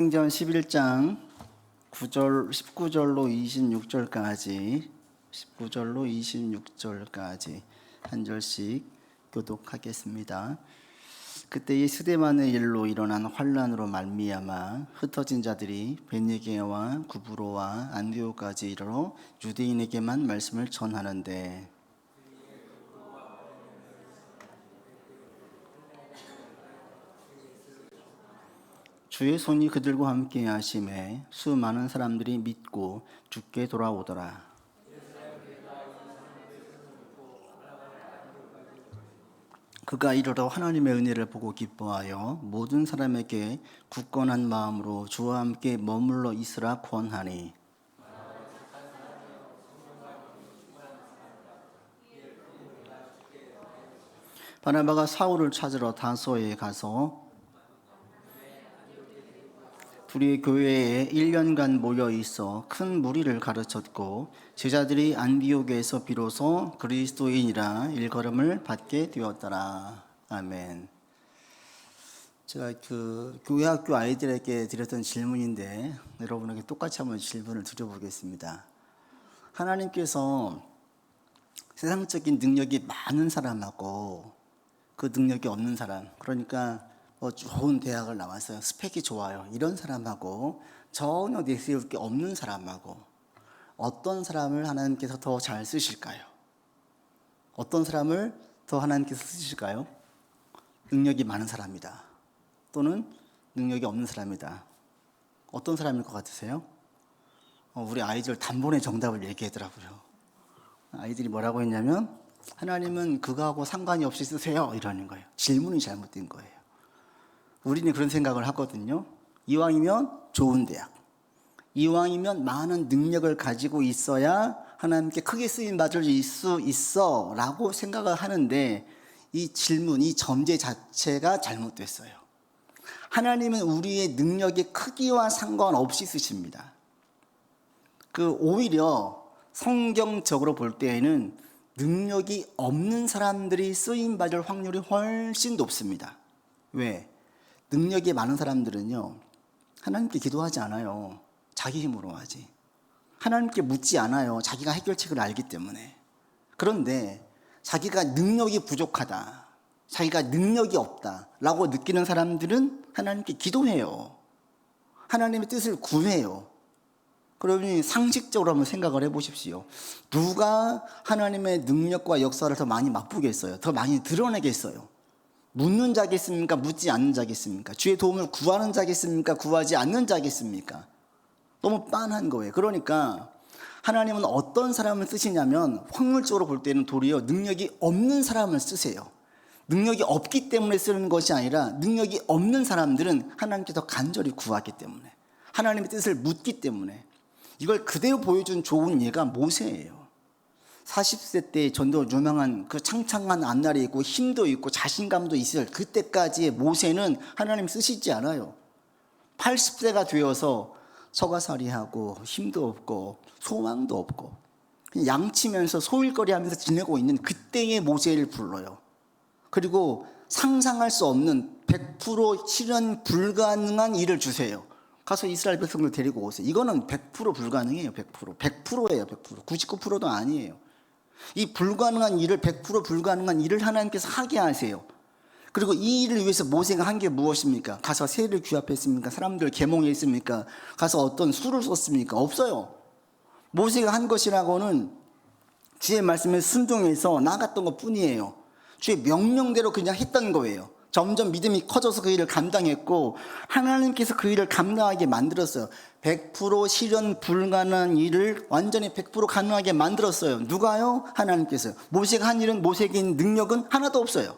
사도행전 11장 19절로 26절까지 한 절씩 교독하겠습니다. 그때의 스데반의 일로 일어난 환란으로 말미암아 흩어진 자들이 베니게와 구브로와 안디오까지 이르러 유대인에게만 말씀을 전하는데 주의 손이 그들과 함께 하심에 수많은 사람들이 믿고 주께 돌아오더라. 그가 이르러 하나님의 은혜를 보고 기뻐하여 모든 사람에게 굳건한 마음으로 주와 함께 머물러 있으라 권하니 바나바가 사울을 찾으러 다소에 가서 둘이 교회에 1년간 모여 있어 큰 무리를 가르쳤고 제자들이 안디옥에서 비로소 그리스도인이라 일컬음을 받게 되었더라. 아멘. 제가 교회 학교 아이들에게 드렸던 질문인데 여러분에게 똑같이 한번 질문을 드려보겠습니다. 하나님께서 세상적인 능력이 많은 사람하고 그 능력이 없는 사람, 그러니까 좋은 대학을 나왔어요. 스펙이 좋아요. 이런 사람하고 전혀 내세울 게 없는 사람하고 어떤 사람을 하나님께서 더 잘 쓰실까요? 어떤 사람을 더 하나님께서 쓰실까요? 능력이 많은 사람이다. 또는 능력이 없는 사람이다. 어떤 사람일 것 같으세요? 우리 아이들 단번에 정답을 얘기하더라고요. 아이들이 뭐라고 했냐면 하나님은 그거하고 상관이 없이 쓰세요. 이러는 거예요. 질문이 잘못된 거예요. 우리는 그런 생각을 하거든요. 이왕이면 좋은 대학, 이왕이면 많은 능력을 가지고 있어야 하나님께 크게 쓰임 받을 수 있어 라고 생각을 하는데 이 질문, 이 전제 자체가 잘못됐어요. 하나님은 우리의 능력의 크기와 상관없이 쓰십니다. 오히려 성경적으로 볼 때에는 능력이 없는 사람들이 쓰임 받을 확률이 훨씬 높습니다. 왜? 능력이 많은 사람들은요, 하나님께 기도하지 않아요. 자기 힘으로 하지. 하나님께 묻지 않아요. 자기가 해결책을 알기 때문에. 그런데 자기가 능력이 부족하다, 자기가 능력이 없다 라고 느끼는 사람들은 하나님께 기도해요. 하나님의 뜻을 구해요. 그러면 상식적으로 한번 생각을 해보십시오. 누가 하나님의 능력과 역사를 더 많이 맛보겠어요? 더 많이 드러내겠어요? 묻는 자겠습니까? 묻지 않는 자겠습니까? 주의 도움을 구하는 자겠습니까? 구하지 않는 자겠습니까? 너무 빤한 거예요. 그러니까 하나님은 어떤 사람을 쓰시냐면 확률적으로 볼 때는 도리어 능력이 없는 사람을 쓰세요. 능력이 없기 때문에 쓰는 것이 아니라 능력이 없는 사람들은 하나님께 더 간절히 구하기 때문에, 하나님의 뜻을 묻기 때문에. 이걸 그대로 보여준 좋은 예가 모세예요. 40세 때 전도 유명한 그 창창한 앞날이 있고 힘도 있고 자신감도 있을 그때까지의 모세는 하나님 쓰시지 않아요. 80세가 되어서 서가살이하고 힘도 없고 소망도 없고 그냥 양치면서 소일거리 하면서 지내고 있는 그때의 모세를 불러요. 그리고 상상할 수 없는 100% 실현 불가능한 일을 주세요. 가서 이스라엘 백성들 데리고 오세요. 이거는 100% 불가능해요. 100%. 100%예요. 100%. 99%도 아니에요. 이 불가능한 일을, 100% 불가능한 일을 하나님께서 하게 하세요. 그리고 이 일을 위해서 모세가 한 게 무엇입니까? 가서 새를 규합했습니까? 사람들 계몽했습니까? 가서 어떤 수를 썼습니까? 없어요. 모세가 한 것이라고는 주의 말씀에 순종해서 나갔던 것 뿐이에요. 주의 명령대로 그냥 했던 거예요. 점점 믿음이 커져서 그 일을 감당했고 하나님께서 그 일을 감당하게 만들었어요. 100% 실현 불가능한 일을 완전히 100% 가능하게 만들었어요. 누가요? 하나님께서요. 모세가 한 일은, 모세에게 있는 능력은 하나도 없어요.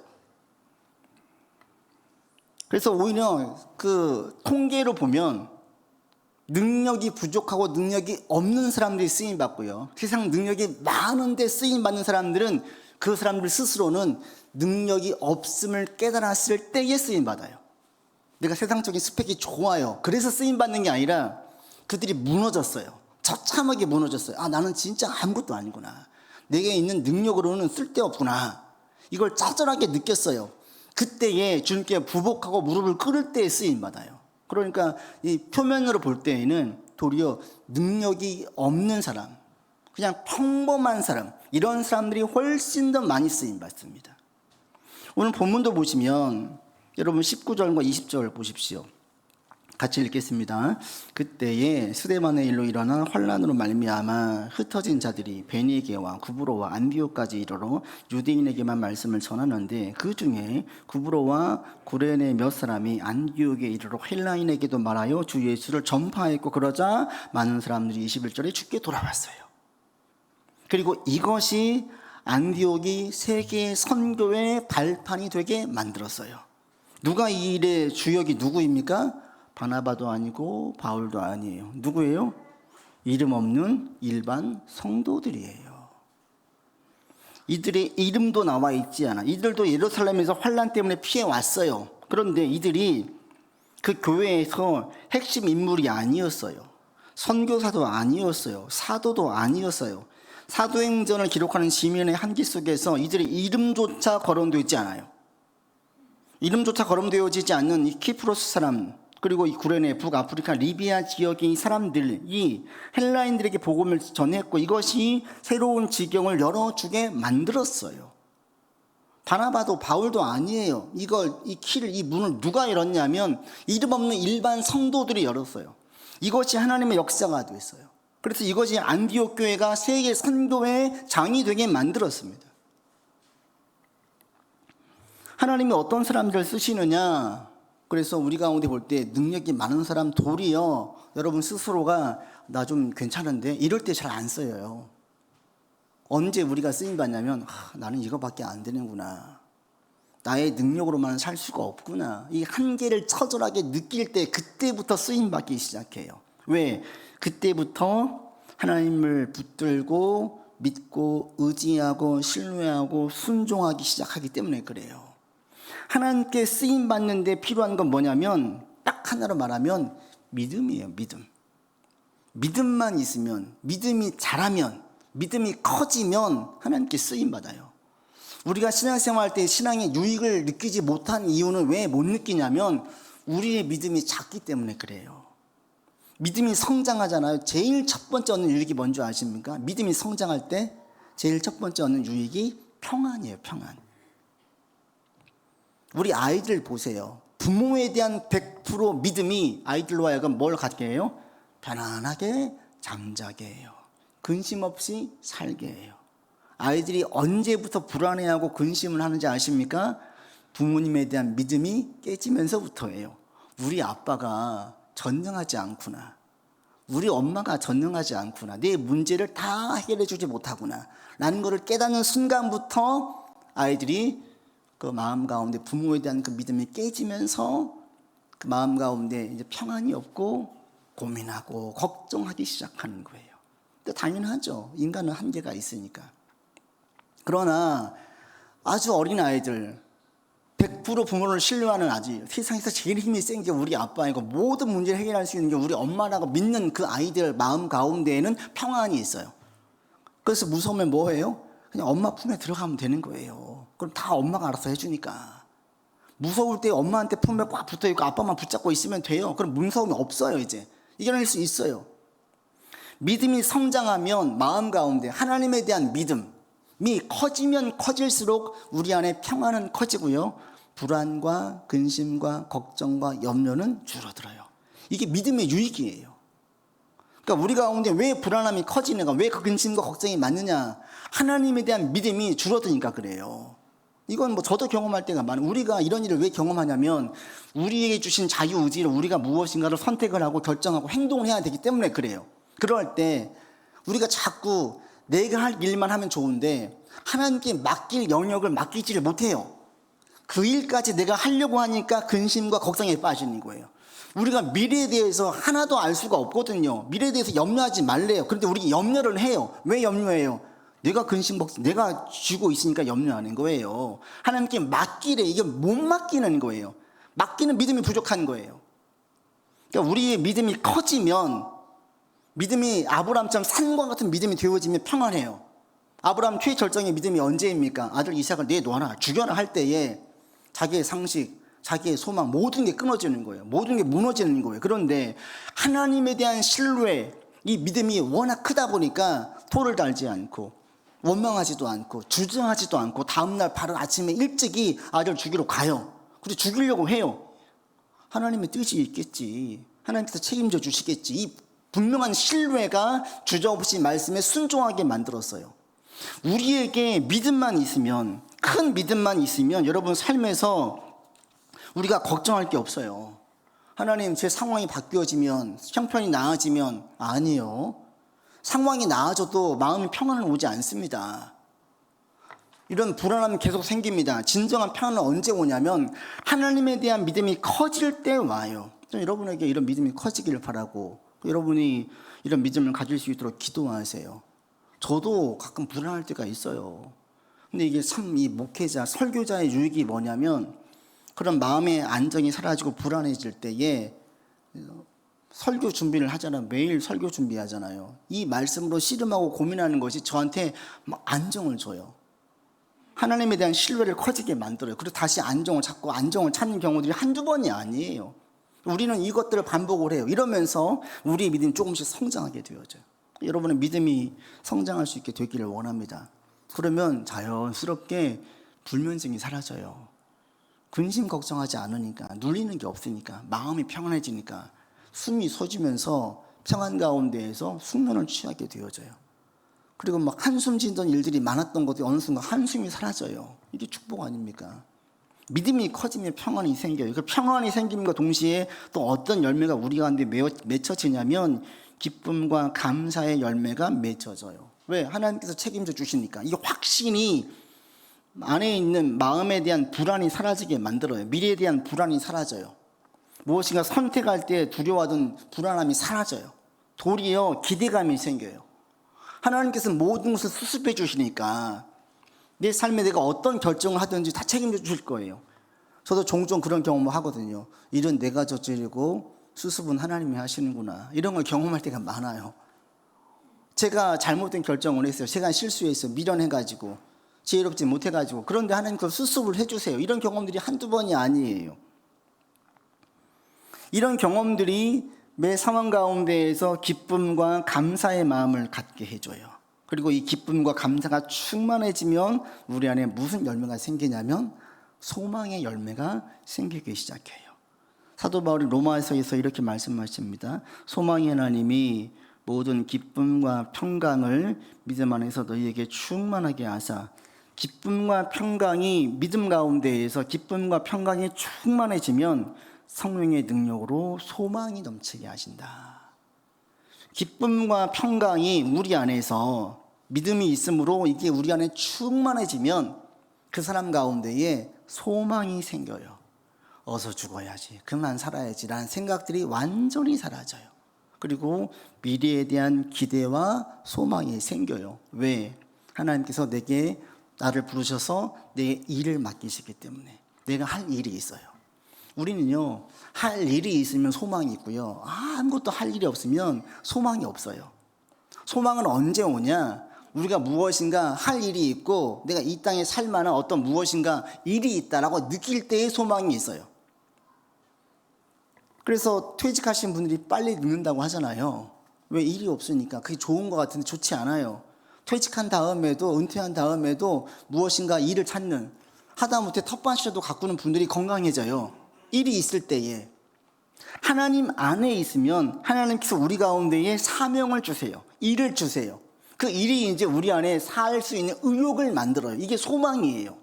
그래서 오히려 그 통계로 보면 능력이 부족하고 능력이 없는 사람들이 쓰임받고요, 세상 능력이 많은데 쓰임받는 사람들은 그 사람들 스스로는 능력이 없음을 깨달았을 때에 쓰임받아요. 내가 세상적인 스펙이 좋아요, 그래서 쓰임받는 게 아니라 그들이 무너졌어요. 처참하게 무너졌어요. 나는 진짜 아무것도 아니구나, 내게 있는 능력으로는 쓸데없구나, 이걸 짜잘하게 느꼈어요. 그때에 주님께 부복하고 무릎을 꿇을 때에 쓰임받아요. 그러니까 이 표면으로 볼 때에는 도리어 능력이 없는 사람, 그냥 평범한 사람, 이런 사람들이 훨씬 더 많이 쓰임 받습니다. 오늘 본문도 보시면 여러분 19절과 20절 보십시오. 같이 읽겠습니다. 그때에 스데반의 일로 일어난 환란으로 말미암아 흩어진 자들이 베니게와 구브로와 안디오까지 이르러 유대인에게만 말씀을 전하는데 그 중에 구브로와 구레네 몇 사람이 안디옥에 이르러 헬라인에게도 말하여 주 예수를 전파했고 그러자 많은 사람들이 21절에 주께 돌아왔어요. 그리고 이것이 안디옥이 세계 선교의 발판이 되게 만들었어요. 누가 이 일의 주역이 누구입니까? 바나바도 아니고 바울도 아니에요. 누구예요? 이름 없는 일반 성도들이에요. 이들의 이름도 나와 있지 않아. 이들도 예루살렘에서 환란 때문에 피해 왔어요. 그런데 이들이 그 교회에서 핵심 인물이 아니었어요. 선교사도 아니었어요. 사도도 아니었어요. 사도행전을 기록하는 시면의 한기 속에서 이들의 이름조차 거론되어 있지 않아요. 이름조차 거론되어지지 않는 이 키프로스 사람, 그리고 이 구레네, 북아프리카, 리비아 지역의 사람들이 헬라인들에게 복음을 전했고 이것이 새로운 지경을 열어주게 만들었어요. 바나바도 바울도 아니에요. 이 문을 누가 열었냐면 이름 없는 일반 성도들이 열었어요. 이것이 하나님의 역사가 됐어요. 그래서 이것이 안디옥 교회가 세계 선교의 장이 되게 만들었습니다. 하나님이 어떤 사람들을 쓰시느냐? 그래서 우리 가운데 볼 때 능력이 많은 사람 도리어 여러분 스스로가 나 좀 괜찮은데 이럴 때 잘 안 써요. 언제 우리가 쓰임 받냐면 나는 이거밖에 안 되는구나. 나의 능력으로만 살 수가 없구나. 이 한계를 처절하게 느낄 때 그때부터 쓰임 받기 시작해요. 왜? 그때부터 하나님을 붙들고 믿고 의지하고 신뢰하고 순종하기 시작하기 때문에 그래요. 하나님께 쓰임 받는데 필요한 건 뭐냐면 딱 하나로 말하면 믿음이에요. 믿음만 있으면, 믿음이 자라면, 믿음이 커지면 하나님께 쓰임 받아요. 우리가 신앙생활 할 때 신앙의 유익을 느끼지 못한 이유는 왜 못 느끼냐면 우리의 믿음이 작기 때문에 그래요. 믿음이 성장하잖아요. 제일 첫 번째 얻는 유익이 뭔지 아십니까? 믿음이 성장할 때 제일 첫 번째 얻는 유익이 평안이에요. 평안. 우리 아이들 보세요. 부모에 대한 100% 믿음이 아이들로 하여금 뭘 갖게 해요? 편안하게 잠자게 해요. 근심 없이 살게 해요. 아이들이 언제부터 불안해하고 근심을 하는지 아십니까? 부모님에 대한 믿음이 깨지면서부터예요. 우리 아빠가 전능하지 않구나. 우리 엄마가 전능하지 않구나. 내 문제를 다 해결해 주지 못하구나. 라는 것을 깨닫는 순간부터 아이들이 그 마음 가운데 부모에 대한 그 믿음이 깨지면서 그 마음 가운데 이제 평안이 없고 고민하고 걱정하기 시작하는 거예요. 근데 당연하죠. 인간은 한계가 있으니까. 그러나 아주 어린 아이들, 100% 부모를 신뢰하는 아직 세상에서 제일 힘이 센 게 우리 아빠이고 모든 문제를 해결할 수 있는 게 우리 엄마라고 믿는 그 아이들 마음 가운데에는 평안이 있어요. 그래서 무서우면 뭐예요? 그냥 엄마 품에 들어가면 되는 거예요. 그럼 다 엄마가 알아서 해주니까. 무서울 때 엄마한테 품에 꽉 붙어있고 아빠만 붙잡고 있으면 돼요. 그럼 무서움이 없어요. 이제 이겨낼 수 있어요. 믿음이 성장하면 마음 가운데 하나님에 대한 믿음이 커지면 커질수록 우리 안에 평안은 커지고요, 불안과 근심과 걱정과 염려는 줄어들어요. 이게 믿음의 유익이에요. 그러니까 우리 가운데 왜 불안함이 커지는가, 왜 그 근심과 걱정이 많느냐, 하나님에 대한 믿음이 줄어드니까 그래요. 이건 뭐 저도 경험할 때가 많아요. 우리가 이런 일을 왜 경험하냐면 우리에게 주신 자유의지로 우리가 무엇인가를 선택을 하고 결정하고 행동을 해야 되기 때문에 그래요. 그럴 때 우리가 자꾸 내가 할 일만 하면 좋은데 하나님께 맡길 영역을 맡기지를 못해요. 그 일까지 내가 하려고 하니까 근심과 걱정에 빠지는 거예요. 우리가 미래에 대해서 하나도 알 수가 없거든요. 미래에 대해서 염려하지 말래요. 그런데 우리 염려를 해요. 왜 염려해요? 내가 근심 걱정, 내가 쥐고 있으니까 염려하는 거예요. 하나님께 맡기래. 이게 못 맡기는 거예요. 맡기는 믿음이 부족한 거예요. 그러니까 우리의 믿음이 커지면, 믿음이 아브라함처럼 산과 같은 믿음이 되어지면 평안해요. 아브라함 최절정의 믿음이 언제입니까? 아들 이삭을 내놓아라, 죽여라 할 때에 자기의 상식, 자기의 소망, 모든 게 끊어지는 거예요. 모든 게 무너지는 거예요. 그런데 하나님에 대한 신뢰, 이 믿음이 워낙 크다 보니까 토를 달지 않고 원망하지도 않고 주저하지도 않고 다음날 바로 아침에 일찍이 아들 죽이러 가요. 그리고 죽이려고 해요. 하나님의 뜻이 있겠지. 하나님께서 책임져 주시겠지. 이 분명한 신뢰가 주저없이 말씀에 순종하게 만들었어요. 우리에게 믿음만 있으면, 큰 믿음만 있으면 여러분 삶에서 우리가 걱정할 게 없어요. 하나님, 제 상황이 바뀌어지면, 형편이 나아지면, 아니요. 상황이 나아져도 마음이 평안은 오지 않습니다. 이런 불안함이 계속 생깁니다. 진정한 평안은 언제 오냐면 하나님에 대한 믿음이 커질 때 와요. 여러분에게 이런 믿음이 커지기를 바라고, 여러분이 이런 믿음을 가질 수 있도록 기도하세요. 저도 가끔 불안할 때가 있어요. 근데 이게 참 이 목회자, 설교자의 유익이 뭐냐면 그런 마음의 안정이 사라지고 불안해질 때에 설교 준비를 하잖아요. 매일 설교 준비하잖아요. 이 말씀으로 씨름하고 고민하는 것이 저한테 막 안정을 줘요. 하나님에 대한 신뢰를 커지게 만들어요. 그리고 다시 안정을 찾고 안정을 찾는 경우들이 한두 번이 아니에요. 우리는 이것들을 반복을 해요. 이러면서 우리의 믿음이 조금씩 성장하게 되어져요. 여러분의 믿음이 성장할 수 있게 되기를 원합니다. 그러면 자연스럽게 불면증이 사라져요. 근심 걱정하지 않으니까, 눌리는 게 없으니까, 마음이 평안해지니까 숨이 솟으면서 평안 가운데에서 숙면을 취하게 되어져요. 그리고 막 한숨 짓던 일들이 많았던 것도 어느 순간 한숨이 사라져요. 이게 축복 아닙니까? 믿음이 커지면 평안이 생겨요. 그 평안이 생김과 동시에 또 어떤 열매가 우리 가운데 맺혀지냐면 기쁨과 감사의 열매가 맺혀져요. 왜? 하나님께서 책임져 주시니까. 이게 확신이 안에 있는 마음에 대한 불안이 사라지게 만들어요. 미래에 대한 불안이 사라져요. 무엇인가 선택할 때 두려워하던 불안함이 사라져요. 도리어 기대감이 생겨요. 하나님께서 모든 것을 수습해 주시니까 내 삶에 내가 어떤 결정을 하든지 다 책임져 주실 거예요. 저도 종종 그런 경험을 하거든요. 일은 내가 저지르고 수습은 하나님이 하시는구나. 이런 걸 경험할 때가 많아요. 제가 잘못된 결정을 했어요. 제가 실수했어요. 미련해가지고 지혜롭지 못해가지고. 그런데 하나님께서 수습을 해주세요. 이런 경험들이 한두 번이 아니에요. 이런 경험들이 매 상황 가운데에서 기쁨과 감사의 마음을 갖게 해줘요. 그리고 이 기쁨과 감사가 충만해지면 우리 안에 무슨 열매가 생기냐면 소망의 열매가 생기기 시작해요. 사도 바울이 로마서에서 이렇게 말씀하십니다. 소망의 하나님이 모든 기쁨과 평강을 믿음 안에서 너희에게 충만하게 하사. 기쁨과 평강이 믿음 가운데에서 기쁨과 평강이 충만해지면 성령의 능력으로 소망이 넘치게 하신다. 기쁨과 평강이 우리 안에서 믿음이 있으므로 이게 우리 안에 충만해지면 그 사람 가운데에 소망이 생겨요. 어서 죽어야지, 그만 살아야지 라는 생각들이 완전히 사라져요. 그리고 미래에 대한 기대와 소망이 생겨요. 왜? 하나님께서 내게 나를 부르셔서 내 일을 맡기시기 때문에. 내가 할 일이 있어요. 우리는요, 할 일이 있으면 소망이 있고요, 아무것도 할 일이 없으면 소망이 없어요. 소망은 언제 오냐? 우리가 무엇인가 할 일이 있고 내가 이 땅에 살 만한 어떤 무엇인가 일이 있다라고 느낄 때의 소망이 있어요. 그래서 퇴직하신 분들이 빨리 늙는다고 하잖아요. 왜? 일이 없으니까. 그게 좋은 것 같은데 좋지 않아요. 퇴직한 다음에도, 은퇴한 다음에도 무엇인가 일을 찾는, 하다못해 텃밭이라도 가꾸는 분들이 건강해져요. 일이 있을 때에. 하나님 안에 있으면 하나님께서 우리 가운데에 사명을 주세요. 일을 주세요. 그 일이 이제 우리 안에 살 수 있는 의욕을 만들어요. 이게 소망이에요.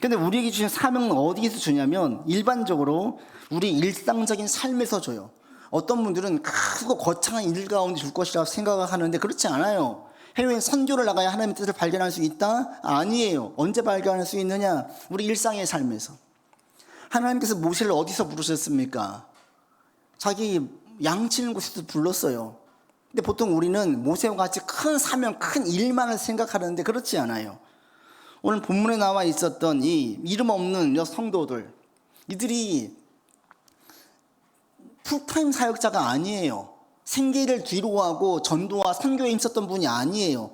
근데 우리에게 주신 사명은 어디에서 주냐면 일반적으로 우리 일상적인 삶에서 줘요. 어떤 분들은 크고 거창한 일 가운데 줄 것이라고 생각을 하는데 그렇지 않아요. 해외에 선교를 나가야 하나님의 뜻을 발견할 수 있다? 아니에요. 언제 발견할 수 있느냐? 우리 일상의 삶에서. 하나님께서 모세를 어디서 부르셨습니까? 자기 양치는 곳에서 불렀어요. 근데 보통 우리는 모세와 같이 큰 사명, 큰 일만을 생각하는데 그렇지 않아요. 오늘 본문에 나와 있었던 이 이름 없는 성도들, 이들이 풀타임 사역자가 아니에요. 생계를 뒤로하고 전도와 선교에 힘썼던 분이 아니에요.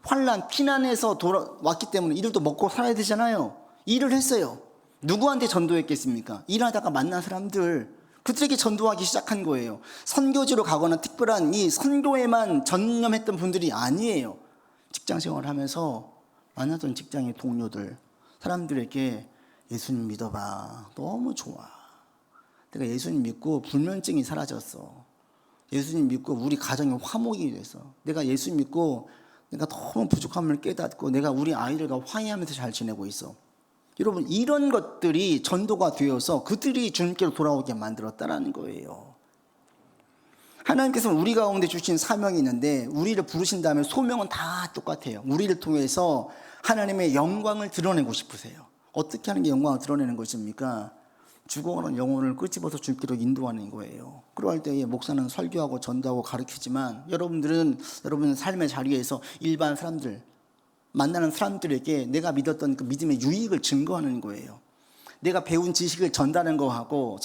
환난, 피난에서 돌아왔기 때문에 이들도 먹고 살아야 되잖아요. 일을 했어요. 누구한테 전도했겠습니까? 일하다가 만난 사람들, 그들에게 전도하기 시작한 거예요. 선교지로 가거나 특별한 이 선교에만 전념했던 분들이 아니에요. 직장 생활을 하면서 만났던 직장의 동료들, 사람들에게 예수님 믿어봐. 너무 좋아. 내가 예수님 믿고 불면증이 사라졌어. 예수님 믿고 우리 가정이 화목이 됐어. 내가 예수님 믿고 내가 너무 부족함을 깨닫고 내가 우리 아이들과 화해하면서 잘 지내고 있어. 여러분, 이런 것들이 전도가 되어서 그들이 주님께로 돌아오게 만들었다라는 거예요. 하나님께서 우리 가운데 주신 사명이 있는데 우리를 부르신 다음에 소명은 다 똑같아요. 우리를 통해서 하나님의 영광을 드러내고 싶으세요. 어떻게 하는 게 영광을 드러내는 것입니까? 죽어가는 영혼을 끄집어서 주님께로 인도하는 거예요. 그럴 때에 목사는 설교하고 전도하고 가르치지만 여러분들은 여러분의 삶의 자리에서 일반 사람들, 만나는 사람들에게 내가 믿었던 그 믿음의 유익을 증거하는 거예요. 내가 배운 지식을 전달하는 거하고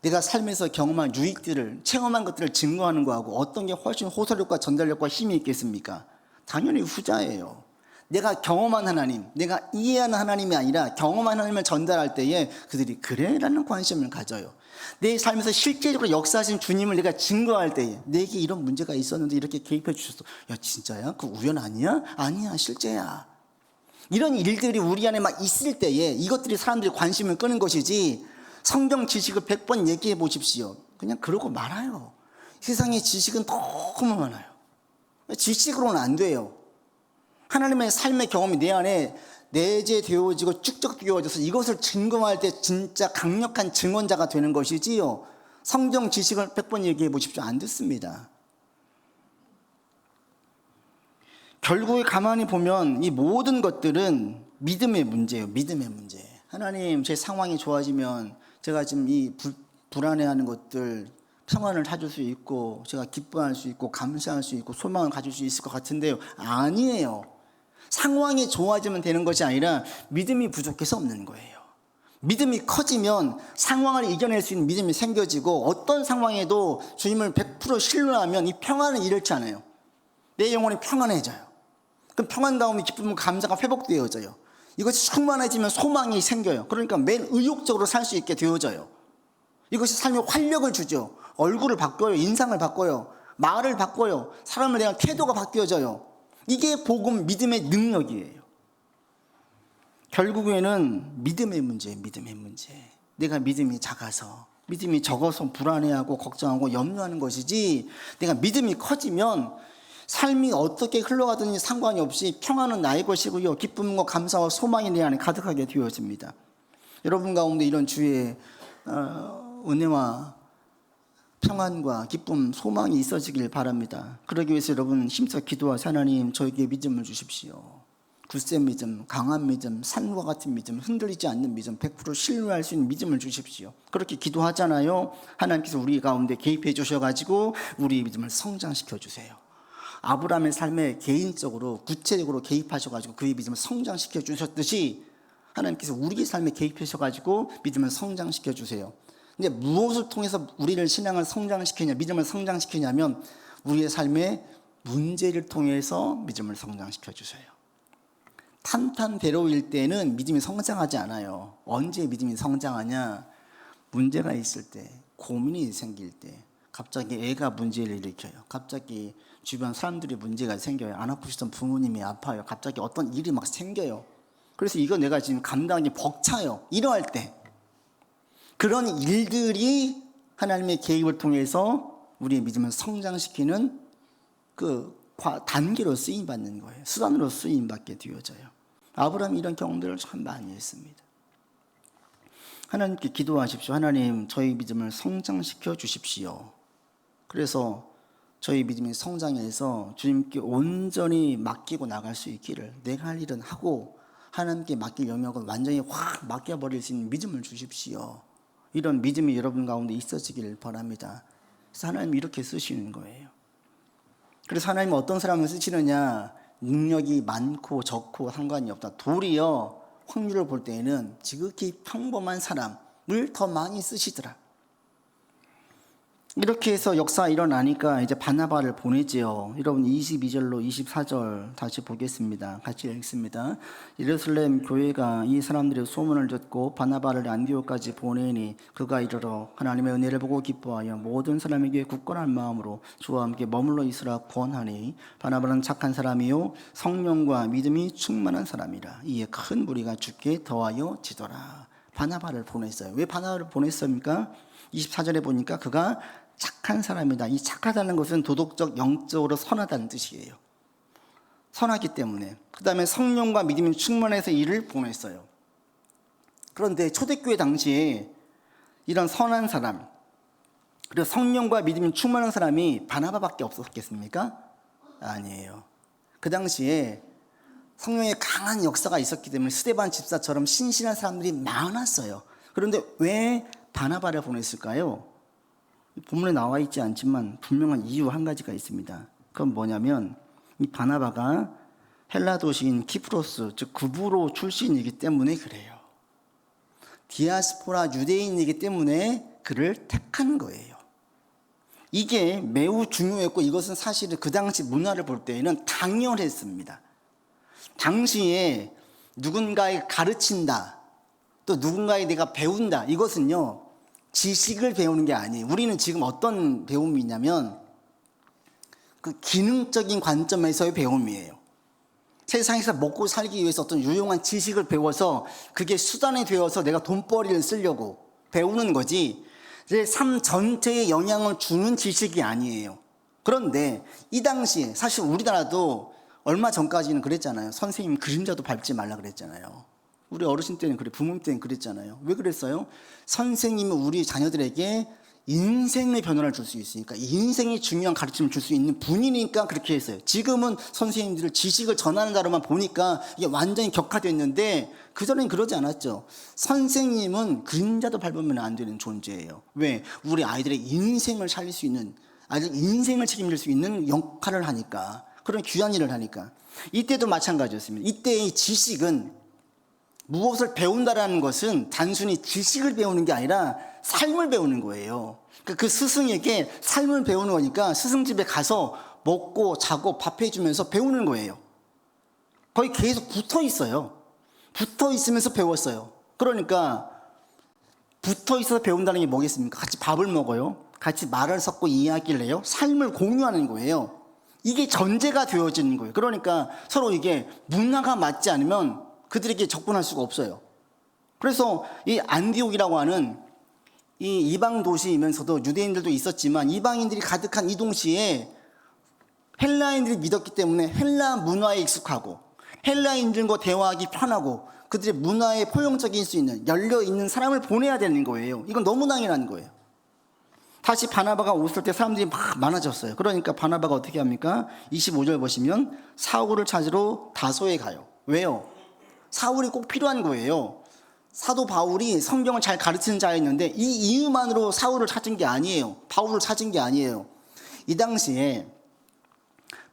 내가 삶에서 경험한 유익들을, 체험한 것들을 증거하는 거하고 어떤 게 훨씬 호소력과 전달력과 힘이 있겠습니까? 당연히 후자예요. 내가 경험한 하나님, 내가 이해하는 하나님이 아니라 경험한 하나님을 전달할 때에 그들이 그래? 라는 관심을 가져요. 내 삶에서 실제적으로 역사하신 주님을 내가 증거할 때에 내게 이런 문제가 있었는데 이렇게 개입해 주셨어. 야, 진짜야? 그 우연 아니야? 아니야, 실제야. 이런 일들이 우리 안에 막 있을 때에 이것들이 사람들이 관심을 끄는 것이지, 성경 지식을 100번 얘기해 보십시오. 그냥 그러고 말아요. 세상에 지식은 너무 많아요. 지식으로는 안 돼요. 하나님의 삶의 경험이 내 안에 내재되어지고 축적되어져서 이것을 증거할 때 진짜 강력한 증언자가 되는 것이지요. 성경 지식을 100번 얘기해 보십시오. 안 듣습니다. 결국에 가만히 보면 이 모든 것들은 믿음의 문제예요. 믿음의 문제. 하나님, 제 상황이 좋아지면 제가 지금 이 불안해하는 것들 평안을 찾을 수 있고 제가 기뻐할 수 있고 감사할 수 있고 소망을 가질 수 있을 것 같은데요. 아니에요. 상황이 좋아지면 되는 것이 아니라 믿음이 부족해서 없는 거예요. 믿음이 커지면 상황을 이겨낼 수 있는 믿음이 생겨지고 어떤 상황에도 주님을 100% 신뢰하면 이 평안을 잃지 않아요. 내 영혼이 평안해져요. 그럼 평안 다음에 기쁨과 감사가 회복되어져요. 이것이 충만해지면 소망이 생겨요. 그러니까 매일 의욕적으로 살 수 있게 되어져요. 이것이 삶에 활력을 주죠. 얼굴을 바꿔요. 인상을 바꿔요. 말을 바꿔요. 사람을 대한 태도가 바뀌어져요. 이게 복음, 믿음의 능력이에요. 결국에는 믿음의 문제예요. 믿음의 문제. 내가 믿음이 작아서, 믿음이 적어서 불안해하고 걱정하고 염려하는 것이지, 내가 믿음이 커지면 삶이 어떻게 흘러가든지 상관이 없이 평안은 나의 것이고요, 기쁨과 감사와 소망이 내 안에 가득하게 되어집니다. 여러분 가운데 이런 주의 은혜와 평안과 기쁨, 소망이 있어지길 바랍니다. 그러기 위해서 여러분 힘써 기도하세요. 하나님, 저에게 믿음을 주십시오. 굳센 믿음, 강한 믿음, 산과 같은 믿음, 흔들리지 않는 믿음, 100% 신뢰할 수 있는 믿음을 주십시오. 그렇게 기도하잖아요. 하나님께서 우리 가운데 개입해 주셔가지고 우리의 믿음을 성장시켜 주세요. 아브라함의 삶에 개인적으로 구체적으로 개입하셔가지고 그의 믿음을 성장시켜 주셨듯이 하나님께서 우리의 삶에 개입하셔가지고 믿음을 성장시켜 주세요. 근데 무엇을 통해서 우리를 신앙을 성장시키냐, 믿음을 성장시키냐면 우리의 삶의 문제를 통해서 믿음을 성장시켜 주세요. 탄탄대로일 때는 믿음이 성장하지 않아요. 언제 믿음이 성장하냐? 문제가 있을 때, 고민이 생길 때, 갑자기 애가 문제를 일으켜요. 갑자기 주변 사람들이 문제가 생겨요. 안 아프시던 부모님이 아파요. 갑자기 어떤 일이 막 생겨요. 그래서 이거 내가 지금 감당하기 벅차요. 이러할 때, 그런 일들이 하나님의 개입을 통해서 우리의 믿음을 성장시키는 그 단계로 쓰임받는 거예요. 수단으로 쓰임받게 되어져요. 아브라함이 이런 경험들을 참 많이 했습니다. 하나님께 기도하십시오. 하나님, 저희 믿음을 성장시켜 주십시오. 그래서 저희 믿음이 성장해서 주님께 온전히 맡기고 나갈 수 있기를, 내가 할 일은 하고 하나님께 맡길 영역을 완전히 확 맡겨버릴 수 있는 믿음을 주십시오. 이런 믿음이 여러분 가운데 있어지길 바랍니다. 그래서 하나님 이렇게 쓰시는 거예요. 그래서 하나님은 어떤 사람을 쓰시느냐, 능력이 많고 적고 상관이 없다. 도리어 확률을 볼 때에는 지극히 평범한 사람을 더 많이 쓰시더라. 이렇게 해서 역사 일어나니까 이제 바나바를 보내지요. 여러분 22절로 24절 다시 보겠습니다. 같이 읽습니다. 예루살렘 교회가 이 사람들의 소문을 듣고 바나바를 안디옥까지 보내니 그가 이르러 하나님의 은혜를 보고 기뻐하여 모든 사람에게 굳건한 마음으로 주와 함께 머물러 있으라 권하니 바나바는 착한 사람이요 성령과 믿음이 충만한 사람이라. 이에 큰 무리가 주께 더하여 지더라. 바나바를 보냈어요. 왜 바나바를 보냈습니까? 24절에 보니까 그가 착한 사람이다. 이 착하다는 것은 도덕적, 영적으로 선하다는 뜻이에요. 선하기 때문에. 그 다음에 성령과 믿음이 충만해서 이를 보냈어요. 그런데 초대교회 당시에 이런 선한 사람, 그리고 성령과 믿음이 충만한 사람이 바나바밖에 없었겠습니까? 아니에요. 그 당시에 성령의 강한 역사가 있었기 때문에 스데반 집사처럼 신실한 사람들이 많았어요. 그런데 왜 바나바를 보냈을까요? 본문에 나와 있지 않지만 분명한 이유 한 가지가 있습니다. 그건 뭐냐면 이 바나바가 헬라 도시인 키프로스, 즉 구브로 출신이기 때문에 그래요. 디아스포라 유대인이기 때문에 그를 택한 거예요. 이게 매우 중요했고 이것은 사실은 그 당시 문화를 볼 때에는 당연했습니다. 당시에 누군가에 가르친다, 또 누군가에 내가 배운다, 이것은요 지식을 배우는 게 아니에요. 우리는 지금 어떤 배움이냐면 그 기능적인 관점에서의 배움이에요. 세상에서 먹고 살기 위해서 어떤 유용한 지식을 배워서 그게 수단이 되어서 내가 돈벌이를 쓰려고 배우는 거지 삶 전체에 영향을 주는 지식이 아니에요. 그런데 이 당시에 사실 우리나라도 얼마 전까지는 그랬잖아요. 선생님 그림자도 밟지 말라 그랬잖아요. 우리 어르신 때는 그래, 부모님 때는 그랬잖아요. 왜 그랬어요? 선생님은 우리 자녀들에게 인생의 변화를 줄 수 있으니까, 인생이 중요한 가르침을 줄 수 있는 분이니까 그렇게 했어요. 지금은 선생님들을 지식을 전하는 자로만 보니까 이게 완전히 격화됐는데 그전엔 그러지 않았죠. 선생님은 그림자도 밟으면 안 되는 존재예요. 왜? 우리 아이들의 인생을 살릴 수 있는, 아이들 인생을 책임질 수 있는 역할을 하니까, 그런 귀한 일을 하니까. 이때도 마찬가지였습니다. 이때의 지식은, 무엇을 배운다라는 것은 단순히 지식을 배우는 게 아니라 삶을 배우는 거예요. 그 스승에게 삶을 배우는 거니까 스승집에 가서 먹고 자고 밥 해주면서 배우는 거예요. 거의 계속 붙어 있어요. 붙어 있으면서 배웠어요. 그러니까 붙어 있어서 배운다는 게 뭐겠습니까? 같이 밥을 먹어요. 같이 말을 섞고 이야기를 해요. 삶을 공유하는 거예요. 이게 전제가 되어지는 거예요. 그러니까 서로 이게 문화가 맞지 않으면 그들에게 접근할 수가 없어요. 그래서 이 안디옥이라고 하는 이 이방 도시이면서도 유대인들도 있었지만 이방인들이 가득한 이 동시에 헬라인들이 믿었기 때문에 헬라 문화에 익숙하고 헬라인들과 대화하기 편하고 그들의 문화에 포용적일 수 있는, 열려있는 사람을 보내야 되는 거예요. 이건 너무 당연한 거예요. 다시 바나바가 오실 때 사람들이 막 많아졌어요. 그러니까 바나바가 어떻게 합니까? 25절 보시면 사울을 찾으러 다소에 가요. 왜요? 사울이 꼭 필요한 거예요. 사도 바울이 성경을 잘 가르치는 자였는데 이 이유만으로 사울을 찾은 게 아니에요. 바울을 찾은 게 아니에요. 이 당시에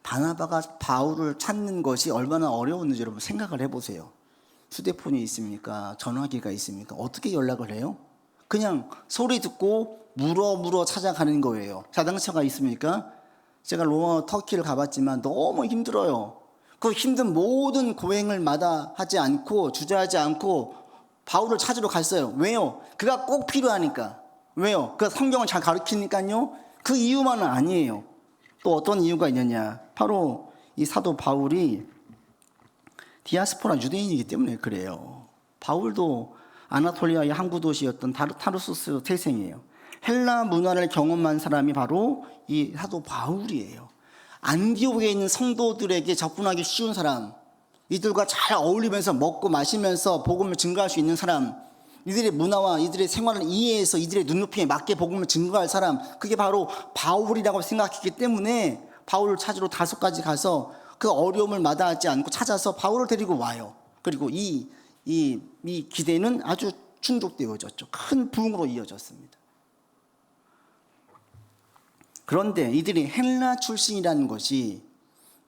바나바가 바울을 찾는 것이 얼마나 어려웠는지 여러분 생각을 해보세요. 휴대폰이 있습니까? 전화기가 있습니까? 어떻게 연락을 해요? 그냥 소리 듣고 물어 찾아가는 거예요. 자동차가 있습니까? 제가 로마, 터키를 가봤지만 너무 힘들어요. 그 힘든 모든 고행을 마다하지 않고 주저하지 않고 바울을 찾으러 갔어요. 왜요? 그가 꼭 필요하니까. 왜요? 그가 성경을 잘 가르치니까요. 그 이유만은 아니에요. 또 어떤 이유가 있느냐? 바로 이 사도 바울이 디아스포라 유대인이기 때문에 그래요. 바울도 아나톨리아의 항구 도시였던 타르수스 태생이에요. 헬라 문화를 경험한 사람이 바로 이 사도 바울이에요. 안디옥에 있는 성도들에게 접근하기 쉬운 사람, 이들과 잘 어울리면서 먹고 마시면서 복음을 증거할 수 있는 사람, 이들의 문화와 이들의 생활을 이해해서 이들의 눈높이에 맞게 복음을 증거할 사람, 그게 바로 바울이라고 생각했기 때문에 바울을 찾으러 다소까지 가서 그 어려움을 마다하지 않고 찾아서 바울을 데리고 와요. 그리고 이 기대는 아주 충족되어졌죠. 큰 부흥으로 이어졌습니다. 그런데 이들이 헬라 출신이라는 것이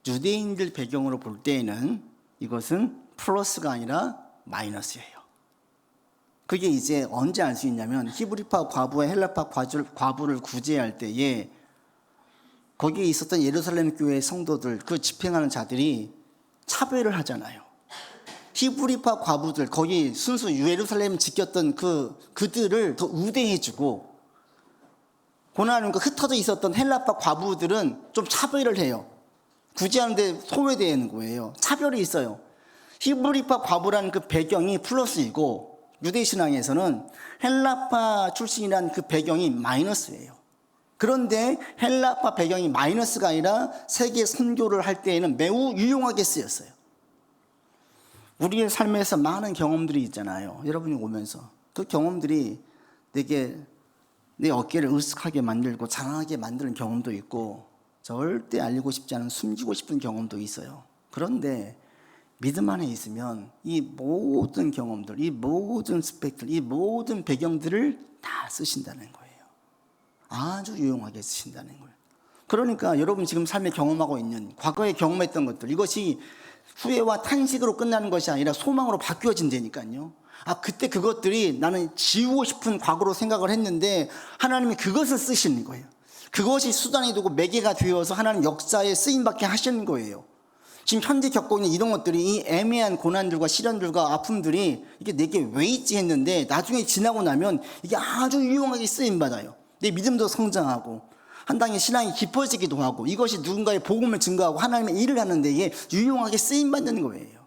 유대인들 배경으로 볼 때에는 이것은 플러스가 아니라 마이너스예요. 그게 이제 언제 알 수 있냐면 히브리파 과부와 헬라파 과부를 구제할 때에 거기에 있었던 예루살렘 교회 성도들, 그 집행하는 자들이 차별을 하잖아요. 히브리파 과부들, 거기 순수 예루살렘 지켰던 그들을 더 우대해주고, 고난과 흩어져 있었던 헬라파 과부들은 좀 차별을 해요. 구제하는데 소외되는 거예요. 차별이 있어요. 히브리파 과부라는 그 배경이 플러스이고, 유대 신앙에서는 헬라파 출신이라는 그 배경이 마이너스예요. 그런데 헬라파 배경이 마이너스가 아니라 세계 선교를 할 때에는 매우 유용하게 쓰였어요. 우리의 삶에서 많은 경험들이 있잖아요. 여러분이 오면서 그 경험들이 내 어깨를 으쓱하게 만들고 자랑하게 만드는 경험도 있고, 절대 알리고 싶지 않은 숨기고 싶은 경험도 있어요. 그런데 믿음 안에 있으면 이 모든 경험들, 이 모든 스펙들, 이 모든 배경들을 다 쓰신다는 거예요. 아주 유용하게 쓰신다는 거예요. 그러니까 여러분 지금 삶에 경험하고 있는, 과거에 경험했던 것들, 이것이 후회와 탄식으로 끝나는 것이 아니라 소망으로 바뀌어진다니까요. 그때 그것들이 나는 지우고 싶은 과거로 생각을 했는데 하나님이 그것을 쓰시는 거예요. 그것이 수단이 되고 매개가 되어서 하나님 역사에 쓰임받게 하시는 거예요. 지금 현재 겪고 있는 이런 것들이, 이 애매한 고난들과 시련들과 아픔들이 이게 내게 왜 있지 했는데 나중에 지나고 나면 이게 아주 유용하게 쓰임받아요. 내 믿음도 성장하고 한 단계 신앙이 깊어지기도 하고, 이것이 누군가의 복음을 증거하고 하나님의 일을 하는 데에 유용하게 쓰임받는 거예요.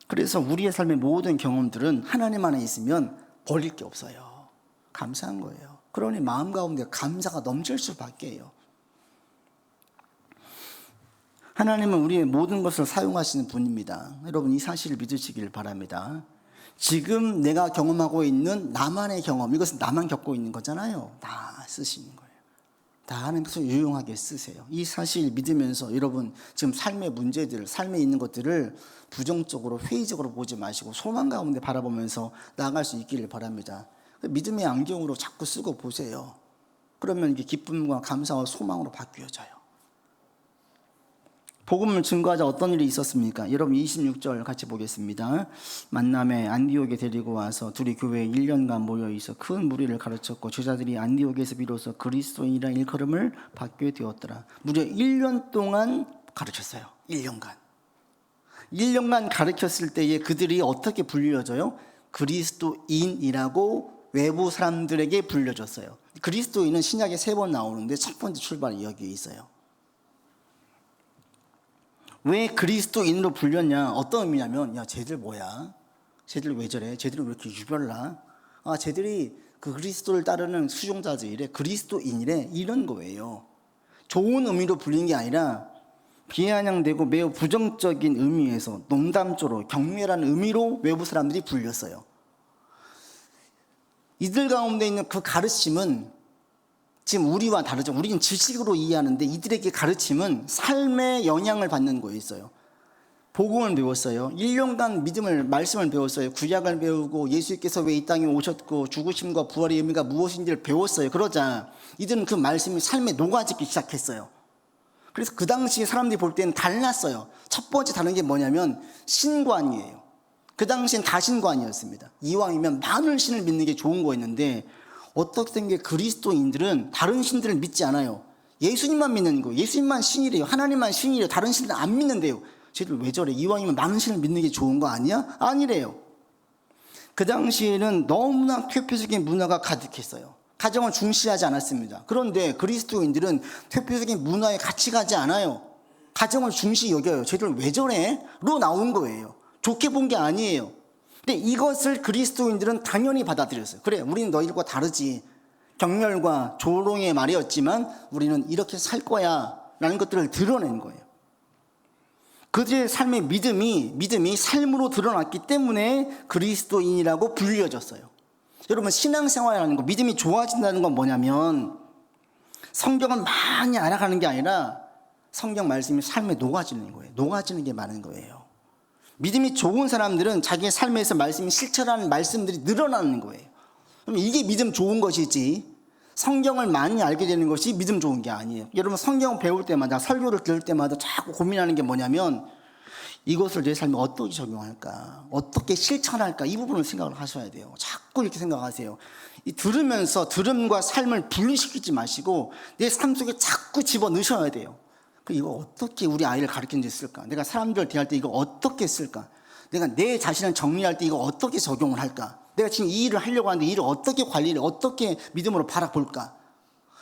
그래서 우리의 삶의 모든 경험들은 하나님 안에 있으면 버릴 게 없어요. 감사한 거예요. 그러니 마음 가운데 감사가 넘칠 수밖에 해요. 하나님은 우리의 모든 것을 사용하시는 분입니다. 여러분 이 사실을 믿으시길 바랍니다. 지금 내가 경험하고 있는 나만의 경험, 이것은 나만 겪고 있는 거잖아요. 다 쓰시는 거예요. 다 하나님께서 유용하게 쓰세요. 이 사실 믿으면서 여러분 지금 삶의 문제들, 삶에 있는 것들을 부정적으로 회의적으로 보지 마시고 소망 가운데 바라보면서 나아갈 수 있기를 바랍니다. 믿음의 안경으로 자꾸 쓰고 보세요. 그러면 이게 기쁨과 감사와 소망으로 바뀌어져요. 복음을 증거하자 어떤 일이 있었습니까? 여러분 26절 같이 보겠습니다. 만남에 안디옥에 데리고 와서 둘이 교회에 1년간 모여 있어 큰 무리를 가르쳤고, 제자들이 안디옥에서 비로소 그리스도인이라는 일컬음을 받게 되었더라. 무려 1년 동안 가르쳤어요. 1년간 가르쳤을 때에 그들이 어떻게 불려져요? 그리스도인이라고 외부 사람들에게 불려졌어요. 그리스도인은 신약에 3번 나오는데 첫 번째 출발이 여기에 있어요. 왜 그리스도인으로 불렸냐? 어떤 의미냐면, 야, 쟤들 뭐야? 쟤들 왜 저래? 쟤들은 왜 이렇게 유별나? 쟤들이 그 그리스도를 따르는 수종자들이래, 그리스도인이래, 이런 거예요. 좋은 의미로 불린 게 아니라 비아냥되고 매우 부정적인 의미에서 농담조로 경멸하는 의미로 외부 사람들이 불렸어요. 이들 가운데 있는 그 가르침은 지금 우리와 다르죠. 우리는 지식으로 이해하는데 이들에게 가르침은 삶의 영향을 받는 거였어요. 복음을 배웠어요. 1년간 말씀을 배웠어요. 구약을 배우고 예수께서 왜 이 땅에 오셨고 죽으심과 부활의 의미가 무엇인지를 배웠어요. 그러자 이들은 그 말씀이 삶에 녹아지기 시작했어요. 그래서 그 당시에 사람들이 볼 때는 달랐어요. 첫 번째 다른 게 뭐냐면 신관이에요. 그 당시엔 다신관이었습니다. 이왕이면 많은 신을 믿는 게 좋은 거였는데, 어떻게 된 게 그리스도인들은 다른 신들을 믿지 않아요. 예수님만 믿는 거예요. 예수님만 신이래요. 하나님만 신이래요. 다른 신들은 안 믿는데요. 쟤들 왜 저래? 이왕이면 많은 신을 믿는 게 좋은 거 아니야? 아니래요. 그 당시에는 너무나 퇴폐적인 문화가 가득했어요. 가정을 중시하지 않았습니다. 그런데 그리스도인들은 퇴폐적인 문화에 같이 가지 않아요. 가정을 중시 여겨요. 쟤들 왜 저래? 로 나온 거예요. 좋게 본 게 아니에요. 근데 이것을 그리스도인들은 당연히 받아들였어요. 그래, 우리는 너희들과 다르지. 경멸과 조롱의 말이었지만 우리는 이렇게 살 거야 라는 것들을 드러낸 거예요. 그들의 삶의 믿음이 삶으로 드러났기 때문에 그리스도인이라고 불려졌어요. 여러분 신앙생활이라는 거, 믿음이 좋아진다는 건 뭐냐면 성경을 많이 알아가는 게 아니라 성경 말씀이 삶에 녹아지는 거예요. 녹아지는 게 많은 거예요. 믿음이 좋은 사람들은 자기의 삶에서 말씀이 실천하는 말씀들이 늘어나는 거예요. 그럼 이게 믿음 좋은 것이지, 성경을 많이 알게 되는 것이 믿음 좋은 게 아니에요. 여러분 성경을 배울 때마다, 설교를 들을 때마다 자꾸 고민하는 게 뭐냐면, 이것을 내 삶에 어떻게 적용할까? 어떻게 실천할까? 이 부분을 생각을 하셔야 돼요. 자꾸 이렇게 생각하세요. 이 들으면서 들음과 삶을 분리시키지 마시고 내 삶 속에 자꾸 집어넣으셔야 돼요. 이거 어떻게 우리 아이를 가르치는 데 쓸까? 내가 사람들 대할 때 이거 어떻게 쓸까? 내가 내 자신을 정리할 때 이거 어떻게 적용을 할까? 내가 지금 이 일을 하려고 하는데 이 일을 어떻게 관리를, 어떻게 믿음으로 바라볼까?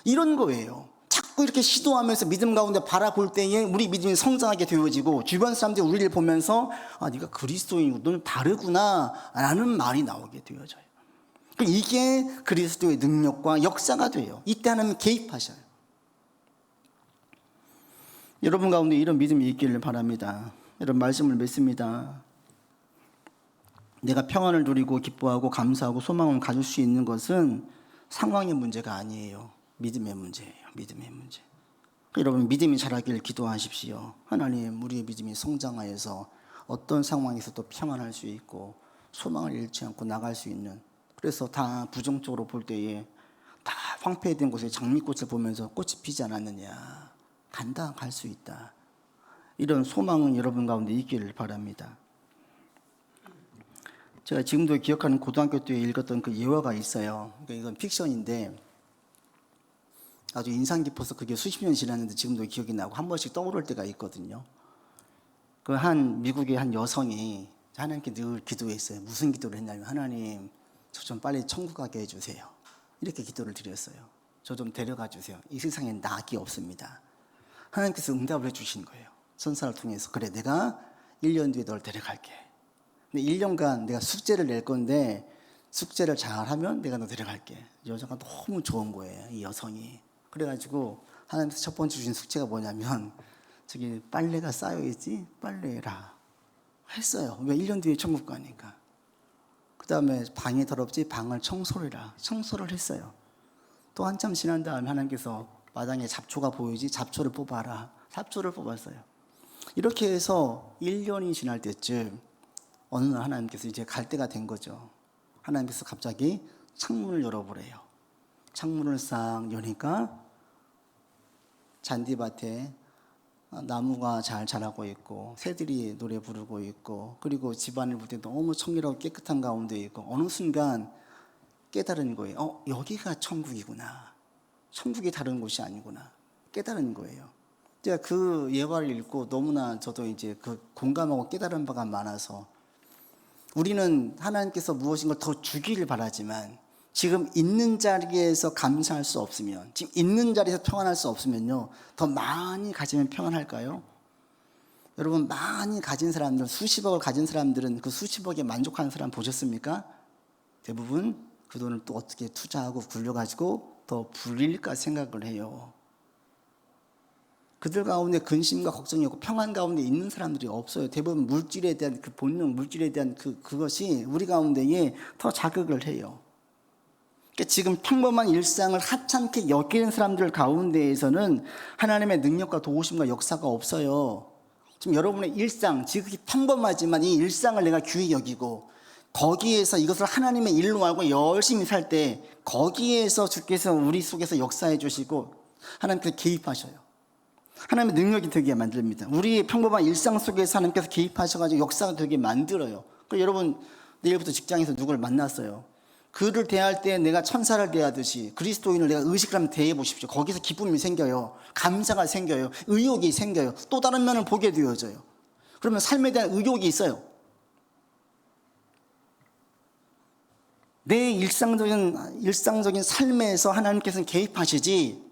이런 거예요. 자꾸 이렇게 시도하면서 믿음 가운데 바라볼 때에 우리 믿음이 성장하게 되어지고 주변 사람들이 우리를 보면서 아, 네가 그리스도인이고 너는 다르구나 라는 말이 나오게 되어져요. 이게 그리스도의 능력과 역사가 돼요. 이때 하나님 개입하셔요. 여러분 가운데 이런 믿음이 있기를 바랍니다. 이런 말씀을 맺습니다. 내가 평안을 누리고 기뻐하고 감사하고 소망을 가질 수 있는 것은 상황의 문제가 아니에요. 믿음의 문제예요. 믿음의 문제. 여러분 믿음이 자라길 기도하십시오. 하나님 우리의 믿음이 성장하여서 어떤 상황에서도 평안할 수 있고 소망을 잃지 않고 나갈 수 있는, 그래서 다 부정적으로 볼 때에 다 황폐된 곳에 장미꽃을 보면서 꽃이 피지 않았느냐, 간다, 갈 수 있다. 이런 소망은 여러분 가운데 있기를 바랍니다. 제가 지금도 기억하는 고등학교 때 읽었던 그 예화가 있어요. 이건 픽션인데 아주 인상 깊어서 그게 수십 년 지났는데 지금도 기억이 나고 한 번씩 떠오를 때가 있거든요. 그 한 미국의 한 여성이 하나님께 늘 기도했어요. 무슨 기도를 했냐면 하나님 저 좀 빨리 천국 가게 해주세요. 이렇게 기도를 드렸어요. 저 좀 데려가 주세요. 이 세상에 낙이 없습니다. 하나님께서 응답을 해주신 거예요. 선사를 통해서. 그래 내가 1년 뒤에 널 데려갈게. 근데 1년간 내가 숙제를 낼 건데 숙제를 잘하면 내가 너 데려갈게. 여자가 너무 좋은 거예요. 이 여성이. 그래가지고 하나님께서 첫 번째 주신 숙제가 뭐냐면 저기 빨래가 쌓여있지 빨래해라 했어요. 왜? 1년 뒤에 천국 가니까. 그 다음에 방이 더럽지 방을 청소를 해라. 청소를 했어요. 또 한참 지난 다음에 하나님께서 마당에 잡초가 보이지 잡초를 뽑아라. 잡초를 뽑았어요. 이렇게 해서 1년이 지날 때쯤 어느 날 하나님께서 이제 갈 때가 된 거죠. 하나님께서 갑자기 창문을 열어보래요. 창문을 싹 여니까 잔디밭에 나무가 잘 자라고 있고 새들이 노래 부르고 있고 그리고 집안을 볼 때 너무 청결하고 깨끗한 가운데 있고 어느 순간 깨달은 거예요. 여기가 천국이구나. 천국이 다른 곳이 아니구나. 깨달은 거예요. 제가 그 예화를 읽고 너무나 저도 이제 그 공감하고 깨달은 바가 많아서 우리는 하나님께서 무엇인가 더 주기를 바라지만 지금 있는 자리에서 감사할 수 없으면, 지금 있는 자리에서 평안할 수 없으면요, 더 많이 가지면 평안할까요? 여러분 많이 가진 사람들, 수십억을 가진 사람들은 그 수십억에 만족하는 사람 보셨습니까? 대부분 그 돈을 또 어떻게 투자하고 굴려가지고 더 불릴까 생각을 해요. 그들 가운데 근심과 걱정이 없고 평안 가운데 있는 사람들이 없어요. 대부분 물질에 대한 그 본능, 물질에 대한 그것이 우리 가운데에 더 자극을 해요. 그러니까 지금 평범한 일상을 하찮게 여기는 사람들 가운데에서는 하나님의 능력과 도우심과 역사가 없어요. 지금 여러분의 일상, 지극히 평범하지만 이 일상을 내가 귀히 여기고 거기에서 이것을 하나님의 일로 알고 열심히 살 때 거기에서 주께서 우리 속에서 역사해 주시고 하나님께서 개입하셔요. 하나님의 능력이 되게 만듭니다. 우리의 평범한 일상 속에서 하나님께서 개입하셔가지고 역사가 되게 만들어요. 그러니까 여러분 내일부터 직장에서 누구를 만났어요. 그를 대할 때 내가 천사를 대하듯이 그리스도인을 내가 의식을 한번 대해 보십시오. 거기서 기쁨이 생겨요. 감사가 생겨요. 의욕이 생겨요. 또 다른 면을 보게 되어져요. 그러면 삶에 대한 의욕이 있어요. 내 일상적인 삶에서 하나님께서는 개입하시지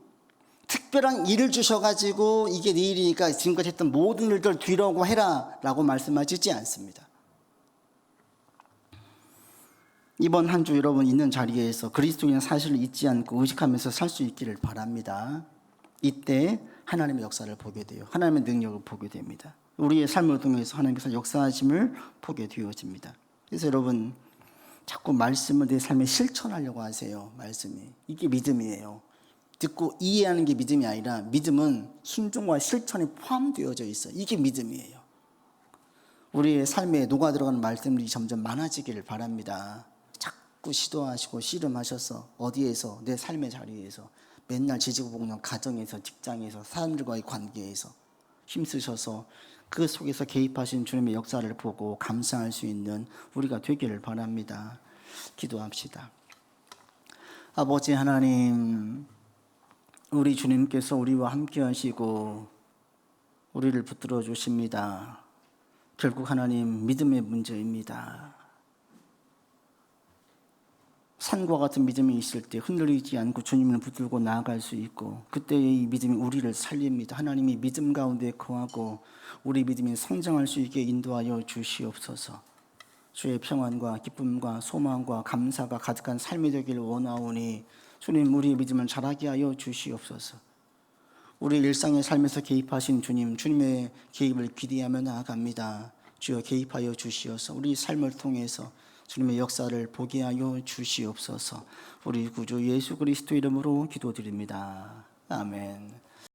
특별한 일을 주셔가지고 이게 네 일이니까 지금까지 했던 모든 일들 뒤로고 해라 라고 말씀하시지 않습니다. 이번 한 주 여러분 있는 자리에서 그리스도인의 사실을 잊지 않고 의식하면서 살 수 있기를 바랍니다. 이때 하나님의 역사를 보게 돼요. 하나님의 능력을 보게 됩니다. 우리의 삶을 통해서 하나님께서 역사하심을 보게 되어집니다. 그래서 여러분 자꾸 말씀을 내 삶에 실천하려고 하세요. 말씀이. 이게 믿음이에요. 듣고 이해하는 게 믿음이 아니라 믿음은 순종과 실천이 포함되어져 있어요. 이게 믿음이에요. 우리의 삶에 녹아들어가는 말씀들이 점점 많아지기를 바랍니다. 자꾸 시도하시고 씨름하셔서 어디에서 내 삶의 자리에서 맨날 지지고 볶는 가정에서 직장에서 사람들과의 관계에서 힘쓰셔서 그 속에서 개입하신 주님의 역사를 보고 감사할 수 있는 우리가 되기를 바랍니다. 기도합시다. 아버지 하나님, 우리 주님께서 우리와 함께 하시고 우리를 붙들어 주십니다. 결국 하나님, 믿음의 문제입니다. 산과 같은 믿음이 있을 때 흔들리지 않고 주님을 붙들고 나아갈 수 있고, 그때의 이 믿음이 우리를 살립니다. 하나님이 믿음 가운데 거하고 우리 믿음이 성장할 수 있게 인도하여 주시옵소서. 주의 평안과 기쁨과 소망과 감사가 가득한 삶이 되기를 원하오니 주님, 우리의 믿음을 자라게 하여 주시옵소서. 우리 일상의 삶에서 개입하신 주님, 주님의 개입을 기대하며 나아갑니다. 주여 개입하여 주시어서 우리 삶을 통해서 주님의 역사를 보게 하여 주시옵소서. 우리 구주 예수 그리스도 이름으로 기도드립니다. 아멘.